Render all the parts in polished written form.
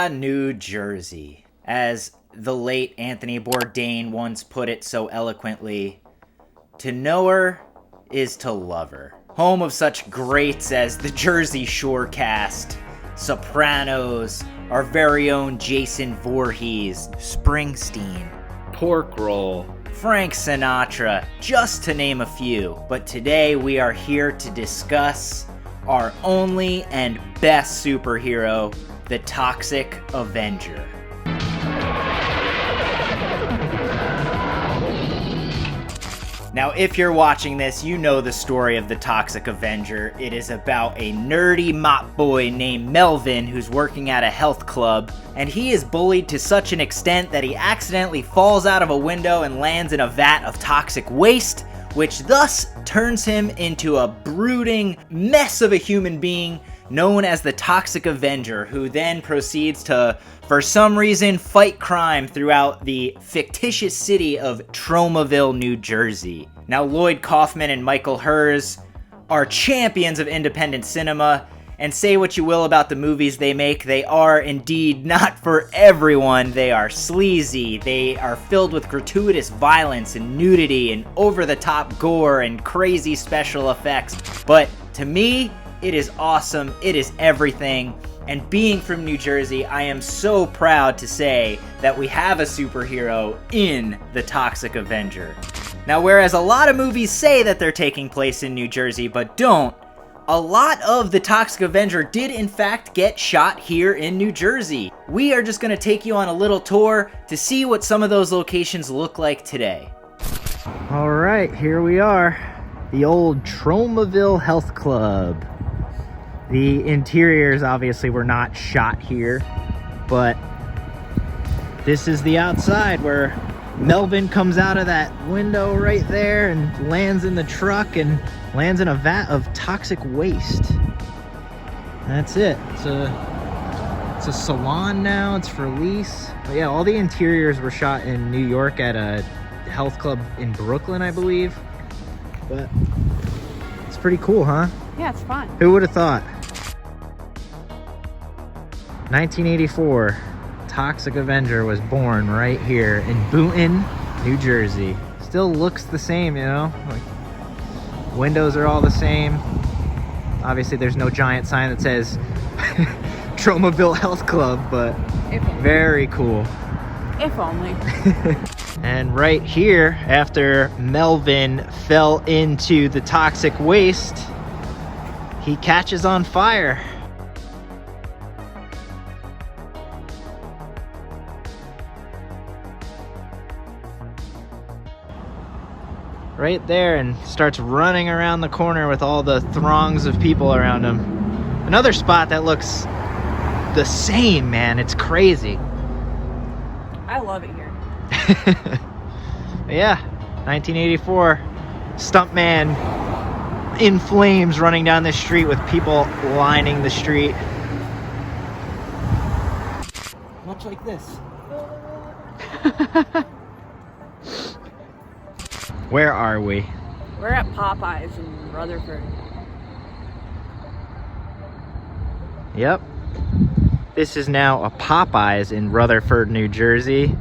New Jersey. As the late Anthony Bourdain once put it so eloquently, to know her is to love her. Home of such greats as the Jersey Shore cast, Sopranos, our very own Jason Voorhees, Springsteen, Pork Roll, Frank Sinatra, just to name a few. But today we are here to discuss our only and best superhero, the Toxic Avenger. Now, if you're watching this, you know the story of the Toxic Avenger. It is about a nerdy mop boy named Melvin who's working at a health club, and he is bullied to such an extent that he accidentally falls out of a window and lands in a vat of toxic waste, which thus turns him into a brooding mess of a human being known as the Toxic Avenger, who then proceeds to, for some reason, fight crime throughout the fictitious city of Tromaville, New Jersey. Now, Lloyd Kaufman and Michael Hers are champions of independent cinema, and say what you will about the movies they make, they are indeed not for everyone. They are sleazy, they are filled with gratuitous violence and nudity and over-the-top gore and crazy special effects. But to me, it is awesome, it is everything, and being from New Jersey, I am so proud to say that we have a superhero in the Toxic Avenger. Now, whereas a lot of movies say that they're taking place in New Jersey, but don't, a lot of the Toxic Avenger did in fact get shot here in New Jersey. We are just going to take you on a little tour to see what some of those locations look like today. All right, here we are, the old Tromaville Health Club. The interiors obviously were not shot here, but this is the outside where Melvin comes out of that window right there and lands in the truck and lands in a vat of toxic waste. That's it. It's a salon now, it's for lease. But yeah, all the interiors were shot in New York at a health club in Brooklyn, I believe. But it's pretty cool, huh? Yeah, it's fun. Who would have thought? 1984, Toxic Avenger was born right here in Boonton, New Jersey. Still looks the same, you know? Like, windows are all the same. Obviously, there's no giant sign that says Tromaville Health Club, but very cool. If only. And right here, after Melvin fell into the toxic waste, he catches on fire. Right there, and starts running around the corner with all the throngs of people around him. Another spot that looks the same, man. It's crazy. I love it here. Yeah, 1984, stuntman in flames running down the street with people lining the street. Much like this. Where are we? We're at Popeyes in Rutherford. Yep. This is now a Popeyes in Rutherford, New Jersey.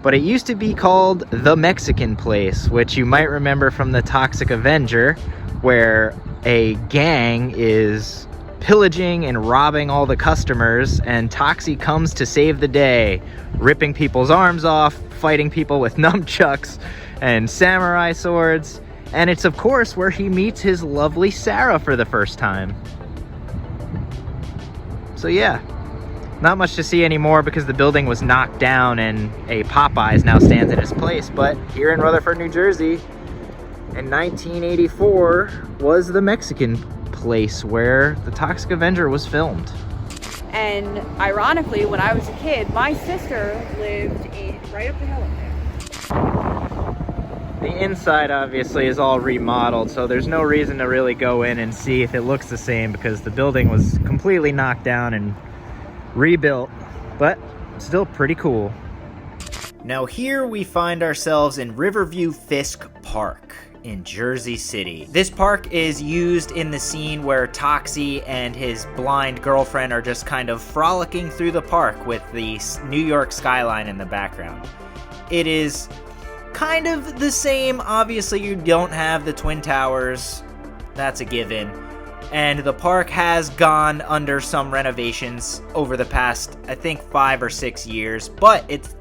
But it used to be called The Mexican Place, which you might remember from the Toxic Avenger, where a gang is pillaging and robbing all the customers, and Toxie comes to save the day, ripping people's arms off, fighting people with nunchucks and samurai swords, and it's of course where he meets his lovely Sarah for the first time. So yeah, not much to see anymore because the building was knocked down and a Popeyes now stands in its place, but here in Rutherford, New Jersey, in 1984 was the Mexican place where the Toxic Avenger was filmed. And ironically, when I was a kid, my sister lived right up the hill up there. The inside obviously is all remodeled, so there's no reason to really go in and see if it looks the same because the building was completely knocked down and rebuilt, but still pretty cool. Now here we find ourselves in Riverview Fisk Park. in Jersey City. This park is used in the scene where Toxie and his blind girlfriend are just kind of frolicking through the park with the New York skyline in the background. It is kind of the same. Obviously, you don't have the Twin Towers. That's a given. And the park has gone under some renovations over the past, I think, 5 or 6 years, but it's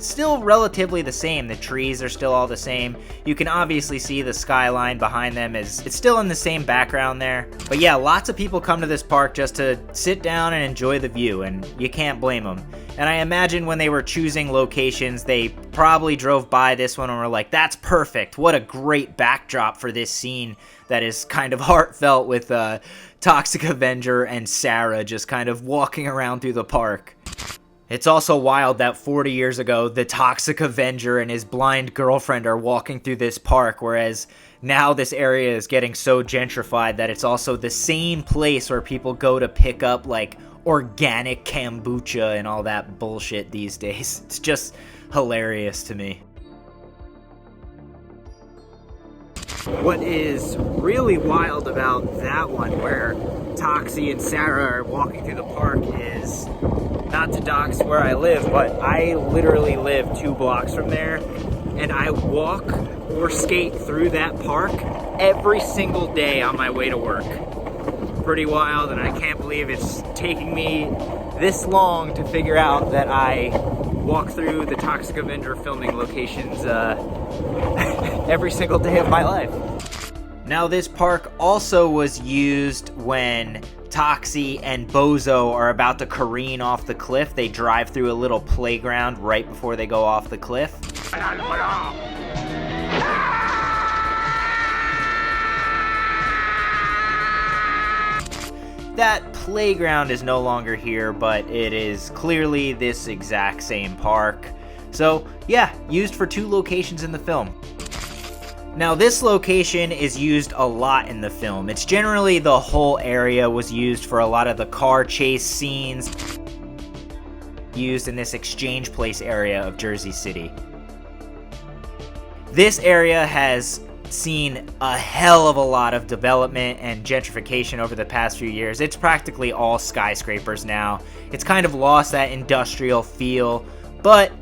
still relatively the same. The trees are still all the same. You can obviously see the skyline behind them it's still in the same background there. But yeah, lots of people come to this park just to sit down and enjoy the view, and you can't blame them. And I imagine when they were choosing locations, they probably drove by this one and were like, that's perfect. What a great backdrop for this scene that is kind of heartfelt with Toxic Avenger and Sarah just kind of walking around through the park. It's also wild that 40 years ago, the Toxic Avenger and his blind girlfriend are walking through this park, whereas now this area is getting so gentrified that it's also the same place where people go to pick up, like, organic kombucha and all that bullshit these days. It's just hilarious to me. What is really wild about that one, where Toxie and Sarah are walking through the park, is, not to dox where I live, but I literally live 2 blocks from there, and I walk or skate through that park every single day on my way to work. Pretty wild, and I can't believe it's taking me this long to figure out that I walk through the Toxic Avenger filming locations every single day of my life. Now, this park also was used when Toxie and Bozo are about to careen off the cliff. They drive through a little playground right before they go off the cliff. That playground is no longer here, but it is clearly this exact same park. So yeah, used for 2 locations in the film. Now, this location is used a lot in the film. It's generally the whole area was used for a lot of the car chase scenes used in this exchange place area of Jersey City. This area has seen a hell of a lot of development and gentrification over the past few years. It's practically all skyscrapers now. It's kind of lost that industrial feel, but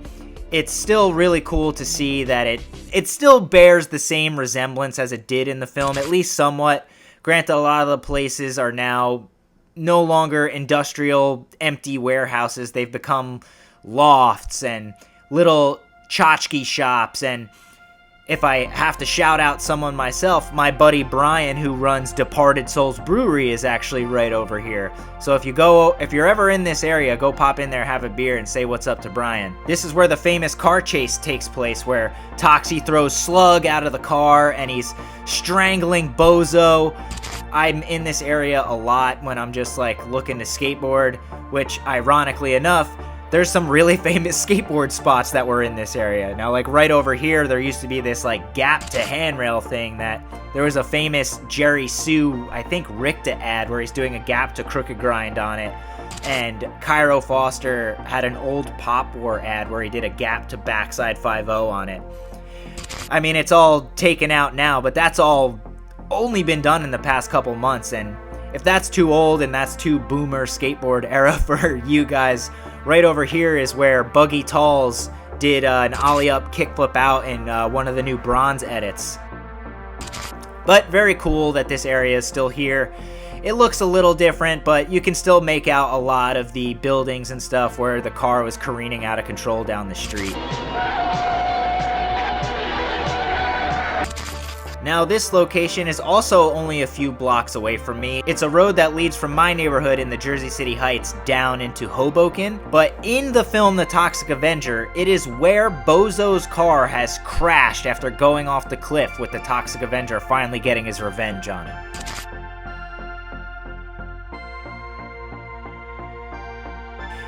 it's still really cool to see that it still bears the same resemblance as it did in the film, at least somewhat. Granted, a lot of the places are now no longer industrial, empty warehouses. They've become lofts and little tchotchke shops. And if I have to shout out someone myself, my buddy Brian, who runs Departed Souls Brewery, is actually right over here. So if you're ever in this area, go pop in there, have a beer, and say what's up to Brian. This is where the famous car chase takes place, where Toxie throws Slug out of the car and he's strangling Bozo. I'm in this area a lot when I'm just like looking to skateboard, which ironically enough, there's some really famous skateboard spots that were in this area. Now, like right over here, there used to be this like gap to handrail thing that there was a famous Jerry Sue, I think Ricta ad where he's doing a gap to crooked grind on it. And Cairo Foster had an old Pop War ad where he did a gap to backside 5-0 on it. I mean, it's all taken out now, but that's all only been done in the past couple months. And if that's too old and that's too boomer skateboard era for you guys, right over here is where Buggy Talls did an ollie up kickflip out in one of the new bronze edits. But very cool that this area is still here. It looks a little different, but you can still make out a lot of the buildings and stuff where the car was careening out of control down the street. Now, this location is also only a few blocks away from me. It's a road that leads from my neighborhood in the Jersey City Heights down into Hoboken. But in the film The Toxic Avenger, it is where Bozo's car has crashed after going off the cliff, with the Toxic Avenger finally getting his revenge on him.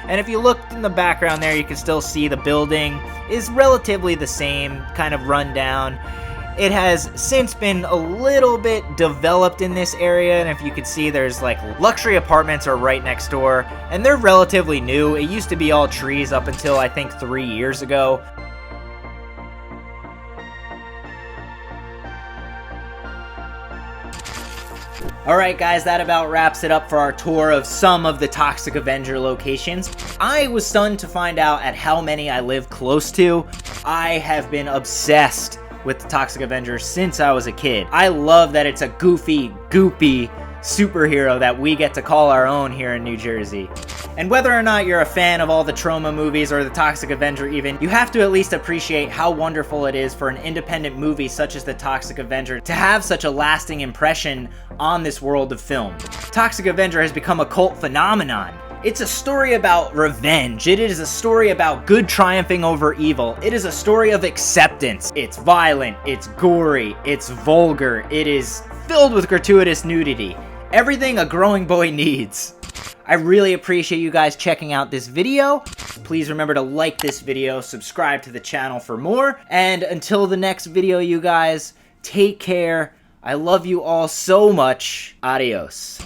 And if you look in the background there, you can still see the building is relatively the same, kind of run down. It has since been a little bit developed in this area, and if you can see, there's like luxury apartments are right next door, and they're relatively new. It used to be all trees up until I think 3 years ago. Alright guys, that about wraps it up for our tour of some of the Toxic Avenger locations. I was stunned to find out at how many I live close to. I have been obsessed with the Toxic Avenger since I was a kid. I love that it's a goofy, goopy superhero that we get to call our own here in New Jersey. And whether or not you're a fan of all the Troma movies or the Toxic Avenger even, you have to at least appreciate how wonderful it is for an independent movie such as the Toxic Avenger to have such a lasting impression on this world of film. Toxic Avenger has become a cult phenomenon. It's a story about revenge. It is a story about good triumphing over evil. It is a story of acceptance. It's violent, it's gory, it's vulgar, it is filled with gratuitous nudity. Everything a growing boy needs. I really appreciate you guys checking out this video. Please remember to like this video, subscribe to the channel for more, and until the next video, you guys, take care. I love you all so much. Adios.